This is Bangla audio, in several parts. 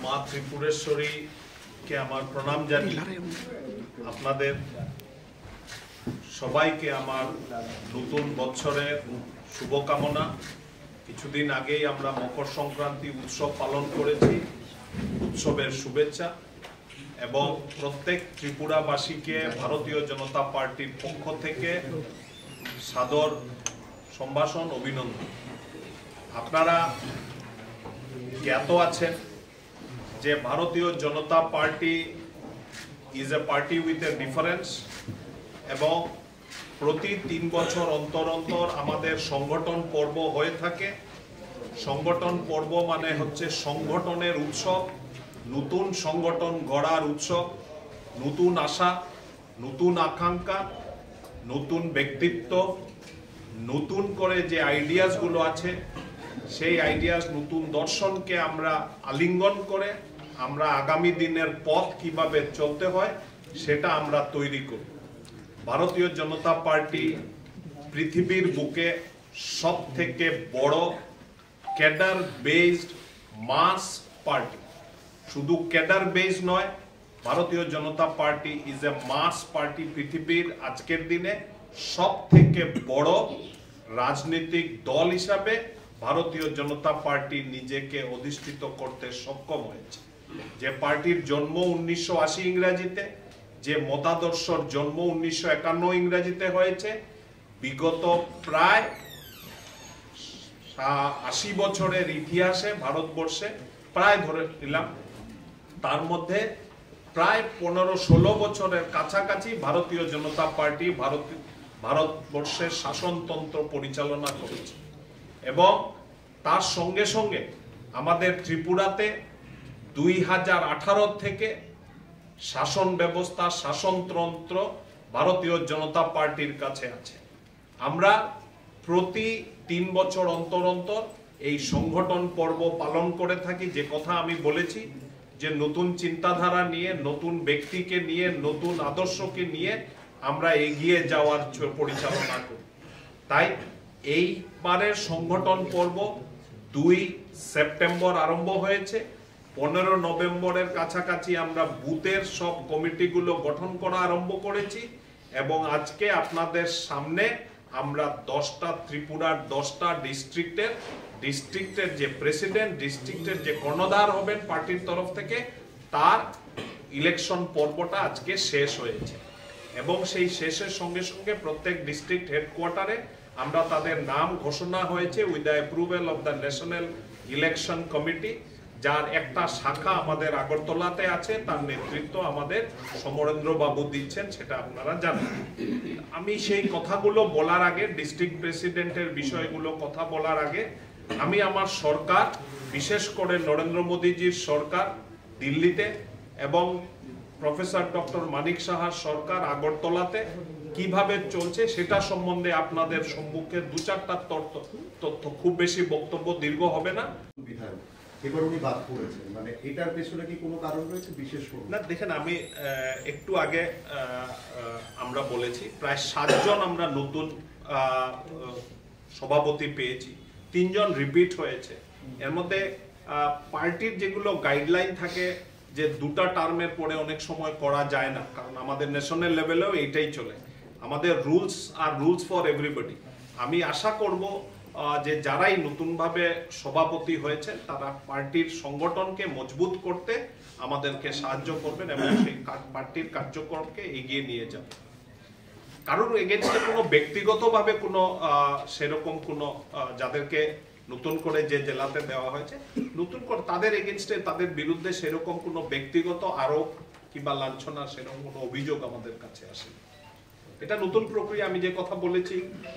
মা ত্রিপুরেশ্বরী কে আমার প্রণাম জানিয়ে আপনাদের সবাইকে আমার নতুন বছরের শুভকামনা। কিছুদিন আগেই আমরা মকর সংক্রান্তি উৎসব পালন করেছি, উৎসবের শুভেচ্ছা এবং প্রত্যেক ত্রিপুরাবাসীকে ভারতীয় জনতা পার্টির পক্ষ থেকে সাদর সম্ভাষণ, অভিনন্দন। আপনারা জ্ঞাত আছেন যে Bharatiya Janata Party is a party with a difference এবং প্রতি 3 বছর অন্তর অন্তর আমাদের সংগঠন পর্ব হয়ে থাকে। সংগঠন পর্ব মানে হচ্ছে সংগঠনের উৎসব, নতুন সংগঠন গড়ার উৎসব, নতুন আশা, নতুন আকাঙ্ক্ষা, নতুন ব্যক্তিত্ব, নতুন করে যে আইডিয়াসগুলো আছে সেই আইডিয়াস, নতুন দর্শনকে আমরা আলিঙ্গন করে আমরা আগামী দিনের পথ কিভাবে চলতে হয় সেটা আমরা তৈরি করি। ভারতীয় জনতা পার্টি পৃথিবীর বুকে সব থেকে বড় ক্যাডার বেসড মাস পার্টি। শুধু ক্যাডার বেস নয়, Bharatiya Janata Party is a mass party. পৃথিবীর আজকের দিনে সব থেকে বড় রাজনৈতিক দল হিসাবে ভারতীয় জনতা পার্টি নিজেকে অধিষ্ঠিত করতে সক্ষম হয়েছে। যে পার্টির জন্ম 1980 ইংরেজিতে, যে মতাদর্শর জন্ম 1951 ইংরেজিতে হয়েছে, বিগত প্রায় 80 বছরের ইতিহাসে ভারতবর্ষে প্রায় ধরে নিলাম তার মধ্যে প্রায় 15-16 বছরের কাছাকাছি ভারতীয় জনতা পার্টি ভারতবর্ষের শাসনতন্ত্র পরিচালনা করেছে। এবং তার সঙ্গে সঙ্গে আমাদের ত্রিপুরাতে 2018 থেকে শাসন ব্যবস্থা, শাসনতন্ত্র ভারতীয় জনতা পার্টির কাছে আছে। আমরা প্রতি 3 বছর অন্তর অন্তর এই সংগঠন পর্ব পালন করে থাকি। যে কথা আমি বলেছি যে নতুন চিন্তাধারা নিয়ে, নতুন ব্যক্তিকে নিয়ে, নতুন আদর্শকে নিয়ে আমরা এগিয়ে যাওয়ার পরিচালনা করি। তাই এইবারের সংগঠন পর্ব 2 সেপ্টেম্বর আরম্ভ হয়েছে। 15 নভেম্বরের কাছাকাছি আমরা বুথের সব কমিটিগুলো গঠন করা আরম্ভ করেছি এবং আজকে আপনাদের সামনে আমরা 10টা ত্রিপুরার 10টা ডিস্ট্রিক্টের যে প্রেসিডেন্ট, ডিস্ট্রিক্টের যে কর্ণধার হবেন পার্টির তরফ থেকে, তার ইলেকশন পর্বটা আজকে শেষ হয়েছে এবং সেই শেষের সঙ্গে সঙ্গে প্রত্যেক ডিস্ট্রিক্ট হেডকোয়ার্টারে আমরা তাদের নাম ঘোষণা হয়েছে with the approval of the national election committee, যার একটা শাখা আমাদের আগরতলাতে আছে। তার নেতৃত্ব আমাদের সমরেন্দ্র বাবু দিচ্ছেন, সেটা আপনারা জানেন। আমি সেই কথাগুলো বলার আগে, ডিস্ট্রিক্ট প্রেসিডেন্টের বিষয়গুলো কথা বলার আগে, আমি আমার সরকার, বিশেষ করে নরেন্দ্র মোদীজির সরকার দিল্লিতে এবং প্রফেসর ডক্টর মানিক সাহার সরকার আগরতলাতে কিভাবে চলছে সেটা সম্বন্ধে আপনাদের সম্মুখে 2-4টা তথ্য, খুব বেশি বক্তব্য দীর্ঘ হবে না। এবার উনি বাদ পড়েছেন, মানে এটার পেছনে কি কোনো কারণ রয়েছে বিশেষ করে? না, দেখেন, আমি একটু আগে আমরা বলেছি প্রায় 7 জন আমরা নতুন সভাপতি পেয়েছি, 3 জন রিপিট হয়েছে। এর মধ্যে পার্টির যেগুলো গাইডলাইন থাকে যে 2টা টার্মের পরে অনেক সময় করা যায় না, কারণ আমাদের ন্যাশনাল লেভেলেও এইটাই চলে। আমাদের রুলস আর রুলস ফর এভরিবডি। আমি আশা করব যে যারাই নতুনভাবে সভাপতি হয়েছে তারা পার্টির সংগঠনকে মজবুত করতে আমাদেরকে সাহায্য করবেন এবং সেই পার্টির কার্যক্রমকে এগিয়ে নিয়ে যাবেন। কারোর এগেইনস্টে কোনো ব্যক্তিগতভাবে কোনো সেরকম কোনো যাদেরকে নতুন করে যে জেলাতে দেওয়া হয়েছে, নতুন করে তাদের এগেইনস্টে, তাদের বিরুদ্ধে সেরকম কোনো ব্যক্তিগত আরোপ কিংবা লাঞ্ছনা সেরকম কোনো অভিযোগ আমাদের কাছে আসে। এটা নতুন প্রক্রিয়া। আমি যে কথা বলেছি,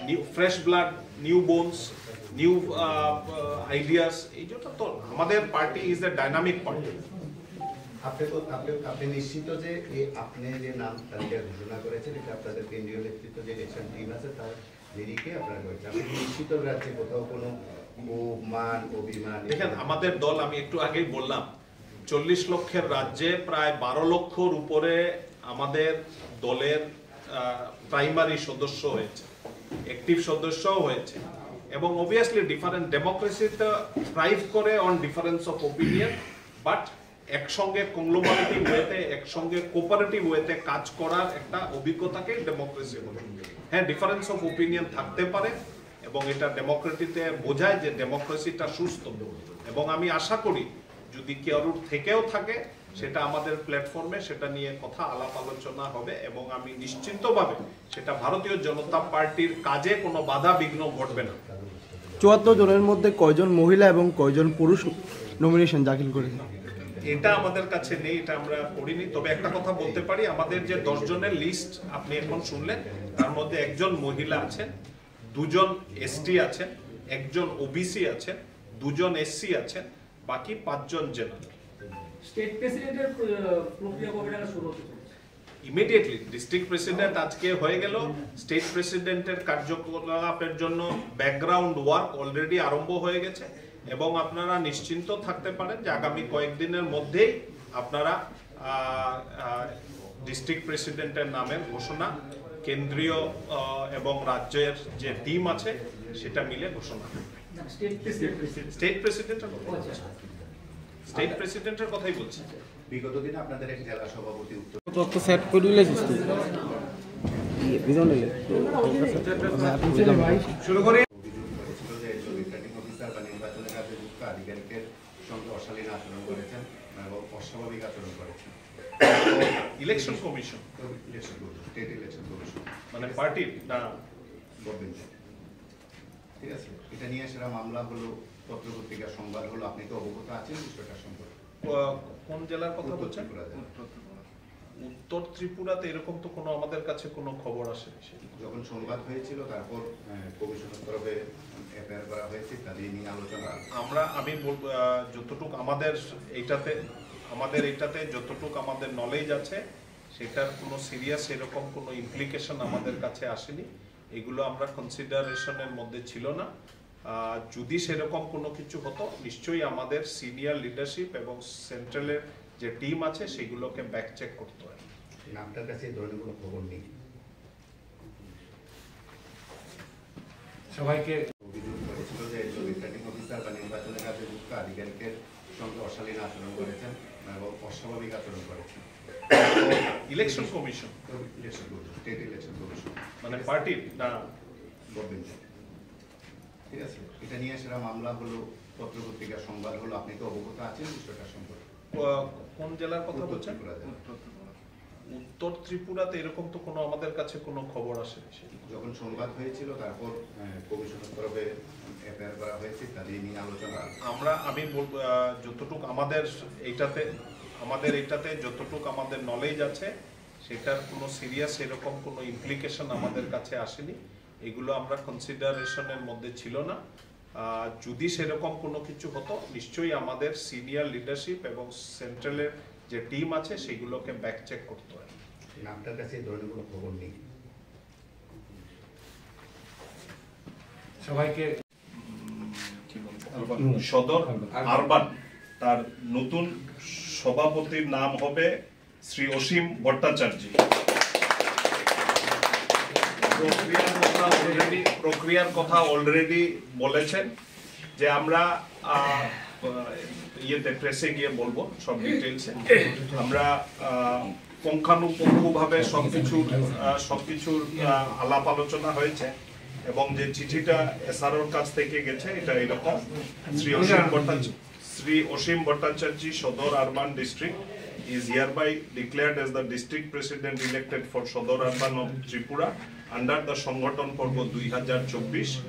new fresh blood, new bones, new ideas, এই জন্য তো আমাদের party is A dynamic party. আপনি নিশ্চিত যে আপনি যে নাম তালিকা ঘোষণা করেছেন এটা আপনাদের কেন্দ্রীয় নেতৃত্ব যে ইলেকশন টিম আছে তার নিরিখে আপনারা করেছেন? আপনি নিশ্চিত রাজ্যে কোথাও কোনো মান অভিমান? দেখেন, আমাদের দল, আমি একটু আগেই বললাম, 40 লক্ষের রাজ্যে প্রায় 12 লক্ষর উপরে আমাদের দলের প্রাইমারি সদস্য হয়েছে, অ্যাক্টিভ সদস্যও হয়েছে এবং অবভিয়াসলি ডিফারেন্ট ডেমোক্রেসিতে থ্রাইভ করে on difference of opinion, but একসঙ্গে কংগ্লোমারেটিভ ওয়েতে, একসঙ্গে কোঅপারেটিভ ওয়েতে কাজ করার একটা অভিজ্ঞতাকে ডেমোক্রেসি বলে। হ্যাঁ, ডিফারেন্স অফ ওপিনিয়ন থাকতে পারে এবং এটা ডেমোক্রেটিতে বোঝায় যে ডেমোক্রেসিটা সুস্থ। এবং আমি আশা করি যদি কেউ থেকেও থাকে সেটা আমাদের প্ল্যাটফর্মে সেটা নিয়ে কথা আলাপ আলোচনা হবে এবং আমি নিশ্চিন্তভাবে সেটা ভারতীয় জনতা পার্টির কাজে কোনো বাধা বিঘ্ন ঘটবে না। ৭৪ জনের মধ্যে কয়জন মহিলা এবং কয়জন পুরুষ নমিনেশন দাখিল করেছে? এটা আমাদের কাছে নেই, এটা আমরা করিনি। তবে একটা কথা বলতে পারি, আমাদের যে 10 জনের লিস্ট আপনি এখন শুনলেন তার মধ্যে একজন মহিলা আছেন, 2 জন এসটি আছেন, 1 জন ওবিসি আছেন, 2 জন এসসি আছেন, বাকি 5 জন জেনারেল। স্টেট প্রেসিডেন্টের প্রক্রিয়া কবে থেকে শুরু হতে চলেছে? ইমিডিয়েটলি ডিস্ট্রিক্ট প্রেসিডেন্ট আজকে হয়ে গেল। স্টেট প্রেসিডেন্টের কার্যকলাপের জন্য ব্যাকগ্রাউন্ড ওয়ার্ক অলরেডি আরম্ভ হয়ে গেছে এবং আপনারা নিশ্চিন্ত থাকতে পারেন যে আগামী কয়েকদিনের মধ্যেই আপনারা ডিস্ট্রিক্ট প্রেসিডেন্টের নামের ঘোষণা কেন্দ্রীয় এবং রাজ্যের যে টিম আছে সেটা মিলে ঘোষণা হবে। স্টেট প্রেসিডেন্টের কথাই বলছি। বিগত দিনে আপনাদের এক জেলা সভাপতি উত্তর তথ্য সেট করে দিলেছিস তুই শুরু করে অভিযোগ করেছিল যে একজন রিটার্নিং অফিসার বা নির্বাচনের কাজে যুক্ত আধিকারিকের সঙ্গে অশালীন আচরণ করেছেন এবং অস্বাভাবিক আচরণ করেছেন। Election commission, state election commission মানে পার্টির না গভর্নমেন্ট, ঠিক আছে? এটা নিয়ে সেটা মামলা হলো, পত্রপত্রিকার সংবাদ হলো, আপনি তো অবগত আছেন বিষয়টার সম্পর্কে? কোন জেলার কথা বলছেন? উত্তর ত্রিপুরাতে এরকম তো কোনো আমাদের কাছে কোনো খবর আসেনি। যখন সংবাদ হয়েছিল তারপর কমিশনের তরফে এফআইআর করা হয়েছে, তাদের নিয়ে আলোচনা আমি বলবো যতটুকু আমাদের এইটাতে যতটুকু আমাদের নলেজ আছে সেটার কোনো সিরিয়াস এরকম কোনো ইমপ্লিকেশন আমাদের কাছে আসেনি। এগুলো আমরা কনসিডারেশনের মধ্যে ছিল না। যদি সেরকম কোনো কিছু হতো নিশ্চয়ই আমাদের সিনিয়র লিডারশিপ এবং সেন্ট্রালের যে টিম আছে সেগুলোকে ব্যাক চেক করতে হয়। আপনার কাছে এই ধরনের কোনো খবর নেই? সবাইকে অভিযোগ করেছিল যে একজন রিটার্নিং অফিসার বা নির্বাচনের কাজে যুক্ত আধিকারিকের সঙ্গে অশালীন আচরণ করেছেন এবং অস্বাভাবিক আচরণ করেছেন। Election commission, state election commission মানে পার্টির না গভর্নমেন্ট, ঠিক আছে? এটা নিয়ে সেটা মামলা হলো, পত্রপত্রিকার সংবাদ হলো, আপনি তো অবগত আছেন বিষয়টার সম্পর্কে? কোন জেলার কথা বলছেন? উত্তর ত্রিপুরাতে এরকম তো কোনো আমাদের কাছে কোনো খবর আসেনি। যখন সংবাদ হয়েছিল তারপর কমিশনের তরফে এফআইআর করা হয়েছে, তাদের নিয়ে আলোচনা আমি বলবো যতটুকু আমাদের এইটাতে যতটুকু আমাদের নলেজ আছে সেটার কোনো সিরিয়াস এরকম কোনো ইমপ্লিকেশন আমাদের কাছে আসেনি। এগুলো আমরা কনসিডারেশনের মধ্যে ছিল না। যদি সেরকম কোনো কিছু হতো নিশ্চয়ই আমাদের সিনিয়র লিডারশিপ এবং সেন্ট্রালের যে টিম আছে সেগুলোকে ব্যাক চেক করতে হয়। আপনার কাছে এই ধরনের কোনো খবর নেই? সবাইকে সদর আরবান তার নতুন সভাপতির নাম হবে শ্রী অসীম ভট্টাচার্য। প্রক্রিয়ার কথা অলরেডি বলেছেন যে আমরা প্রেসে গিয়ে বলবো সব ডিটেলসে। আমরা পুঙ্খানুপুঙ্খভাবে সবকিছুর আলাপ আলোচনা হয়েছে এবং যে চিঠিটা এসআরওর কাছ থেকে গেছে এটা এরকম: শ্রী অসীম Bhattacharya, Sodor Urban District, is hereby declared as the district president elected for Sodor Urban of Tripura under the Songhaton Porbo 2024.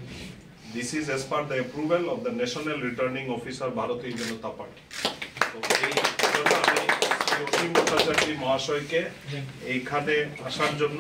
This is as per the approval of the National Returning Officer Bharatiya Janata Party. So এই জন্য আমি শ্রী অসীম ভট্টাচার্য মহাশয়কে এইখানে আসার জন্য